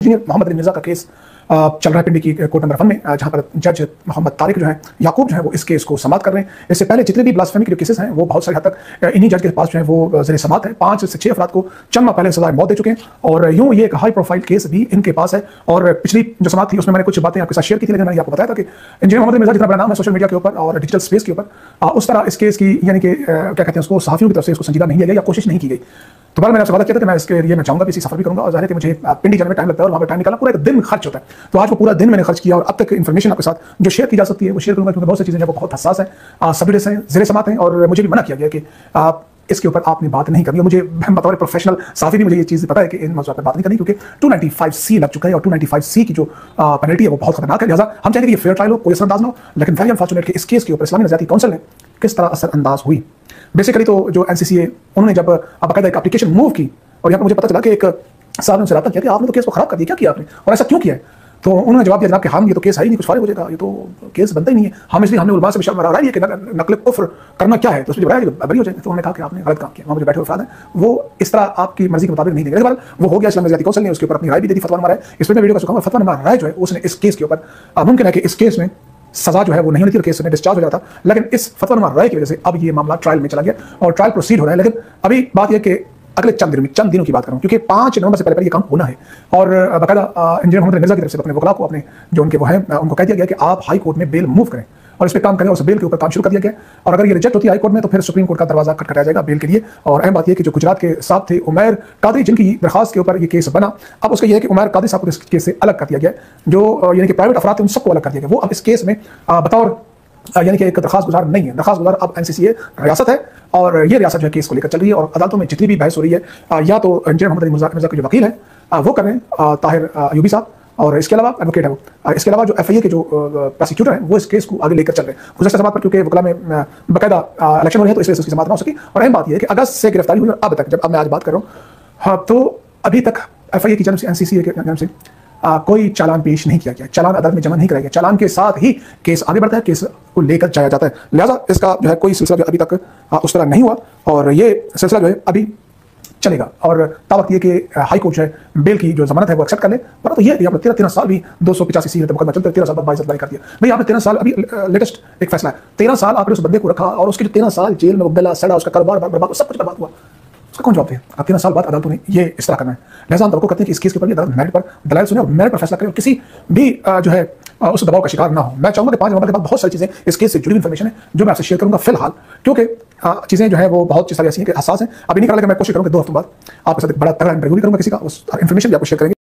Engineer Mohammad Ali Mirza का case चल रहा है पिंडी की कोर्ट नंबर 1 में, जहां पर जज मोहम्मद तारिक जो है याकूब जो है वो इस केस को समाप्त कर रहे हैं। इससे पहले जितने भी ब्लास्फेमी के जो केसेस हैं वो बहुत सारे हद तक इन्हीं जज के पास जो है वो ज़ेरे समाप्त है। 5 से 6 अफराद को चंद माह पहले सज़ाए मौत दे चुके हैं और यूं ये एक हाई प्रोफाइल केस भी इनके पास है। और पिछली जो समाप्त थी उसमें मैंने कुछ बातें आपके साथ शेयर की थी, लेकिन मैंने आपको बताया था कि इंजीनियर मोहम्मद अली मिर्जा जितना बड़ा नाम है सोशल मीडिया के ऊपर और डिजिटल स्पेस के ऊपर, उस तरह इस केस की यानी कि क्या कहते हैं उसको सहाफ़ियों की तरफ से इसको संजीदा नहीं लिया गया या कोशिश नहीं की गई। तो मैंने आपसे वादा किया था कि मैं इसके लिए मैं चाहूंगा कि इसी सफर भी करूंगा और जाहिर है कि मुझे पिंडी जाने में टाइम लगता है और वहाँ पर टाइम निकालना पूरा एक दिन खर्च होता है। तो आज वो पूरा दिन मैंने खर्च किया और अब तक इन्फॉर्मेशन आपके साथ जो शेयर की जा सकती है वो शेयर करूंगा, क्योंकि बहुत सी चीज़ें वो बहुत हसास है, सबडिस हैं, ज़ेरे समात हैं और मुझे भी मना किया गया कि इसके ऊपर आपने बात नहीं करनी। और मुझे बतौर प्रोफेशनल साफ़ी भी मुझे ये चीज़ पता है कि इन मौजूद पर बात नहीं करनी, क्योंकि 295C लग चुका है और 295C की जो पेनल्टी है वो बहुत खतरनाक है। लिहाजा हम चाहेंगे कि ये फेयर ट्रायल हो, कोई असरअंदाज ना हो। लेकिन वेरी अनफॉर्चुनेट कि इस केस के ऊपर इस्लामी नज़रियाती काउंसिल ने किस तरह असरअंदाज हुई। बेसिकली तो जो NCCA उन्होंने जब बाकायदा एक एप्लीकेशन मूव की और यहाँ पर मुझे पता चला कि एक साहब ने उनसे रब्ता किया कि आपने तो केस को खराब कर दिया, क्या किया आपने और ऐसा क्यों किया है? तो उन्होंने जवाब दिया जनाब कि हम ये तो केस है ही नहीं, कुछ फारिग हो जाएगा, ये तो केस बनता ही नहीं है। हम इसलिए हमने उलमा से विशाल राय है कि नकल कुफ्र करना क्या है, तो उसमें जब राय बरी हो जाए। तो उन्होंने कहा कि आपने गलत काम किया, वहाँ मुझे बैठे हुए अफराद हैं वो इस तरह आपकी मर्जी के मुताबिक नहीं देंगे। वो हो गया, इस्लामी नज़रियाती काउंसिल ने उसके ऊपर अपनी राय भी दी थी, फतवा मारा है। इस पर मैं वीडियो का चुका फतवा राय जो है उसने इस केस के ऊपर मुमकिन है कि इस केस में सजा जो है वो नहीं होती और केस में डिस्चार्ज हो जाता, लेकिन इस फतवा राय की वजह से अब ये मामला ट्रायल में चला गया और ट्रायल प्रोसीड हो रहा है। लेकिन अभी बात यह कि अगले चंद दिनों की बात करूं, क्योंकि 5 नवंबर से पहले ये काम होना है और बाकायदा इंजीनियर मोहम्मद अली मिर्जा की तरफ से अपने वकला को अपने जो उनके वो हैं उनको कह दिया गया कि आप हाई कोर्ट में बेल मूव करें और इस पर काम करें और उस बेल के ऊपर काम शुरू कर दिया गया। और अगर ये रिजेक्ट होती है हाई कोर्ट में तो फिर सुप्रीम कोर्ट का दरवाजा खटखटाया जाएगा बेल के लिए। और अहम बात यह कि जो गुजरात के साहब थे उमैर कादरी, जिनकी दरखास्त के ऊपर ये केस बना, अब उसका यह है कि उमैर कादरी साहब को इस केस से अलग कर दिया गया, जो यानी कि प्राइवेट अफराद थे उन सबको अलग कर दिया गया। वो अब इस केस में बतौर यानी कि एक दरखास्त गुजार नहीं है, दरखास्त गुजार अब NCCA रियासत है और ये रियासत जो है केस को लेकर चल रही है और अदालतों में जितनी भी बहस हो रही है या तो इंजीनियर मोहम्मद अली मिर्जा के जो वकील हैं वो कर रहे हैं, ताहिर अयूबी साहब, और इसके अलावा एडवोकेट है वो, इसके अलावा जो FIA के जो प्रोसिक्यूटर हैं वो इस केस को आगे लेकर चल रहे हैं। गुज़श्ता समात पर क्योंकि वकला में बाकायदा इलेक्शन हो रहे हैं तो इसलिए उसकी समात ना हो सकी। और अहम बात यह है कि अगस्त से गिरफ्तारी हुई और अब तक जब मैं आज बात कर रहा हूँ, हाँ, तो अभी तक FIA की जानब से NCCA के जानब से कोई चालान पेश नहीं किया गया, चालान अदालत में जमा नहीं कराया गया, चालान के साथ ही केस आगे बढ़ता है, केस को लेकर जाया जाता है। लिहाजा इसका जो है कोई सिलसिला जो अभी तक उस तरह नहीं हुआ और ये सिलसिला जो है अभी चलेगा। और तावत ये कि हाई कोर्ट जो है बेल की जो जमानत है वो एक्सेप्ट कर ले, परंतु ये आपने 13 साल भी 285C मुकदमा चलते 13 साल बाद बाइज्जत बरी कर दिया। भाई आपने 13 साल, अभी लेटेस्ट एक फैसला है, 13 साल आपने उस बंदे को रखा और उसके जो 13 साल जेल में गला सड़ा, उसका कारोबार बर्बाद, सब कुछ बर्बाद हुआ, उसका कौन जवाब दे? अब 13 साल बाद अदालतों ने ये इस तरह करना है। लिहाजा हम तवक्को करते हैं कि इस केस के ऊपर अदालत मेरिट पर दलाइल सुने और मेरिट पर फैसला करे और किसी भी जो है उस दबाव का शिकार ना हो। मैं चाहूंगा कि 5 नवंबर के बाद बहुत सारी चीजें इस केस से जुड़ी इन्फॉर्मेशन है जो मैं आपसे शेयर करूंगा फिलहाल, क्योंकि चीजें जो है वो बहुत सारी ऐसी हैं कि हसास हैं, अभी नहीं करा, लेकिन मैं कोशिश करूंगा 2 हफ्तों बाद आपके साथ एक बड़ा तगड़ा इंटरव्यू भी करूंगा किसी का, उस इन्फॉर्मेशन भी आपको शेयर करेंगे।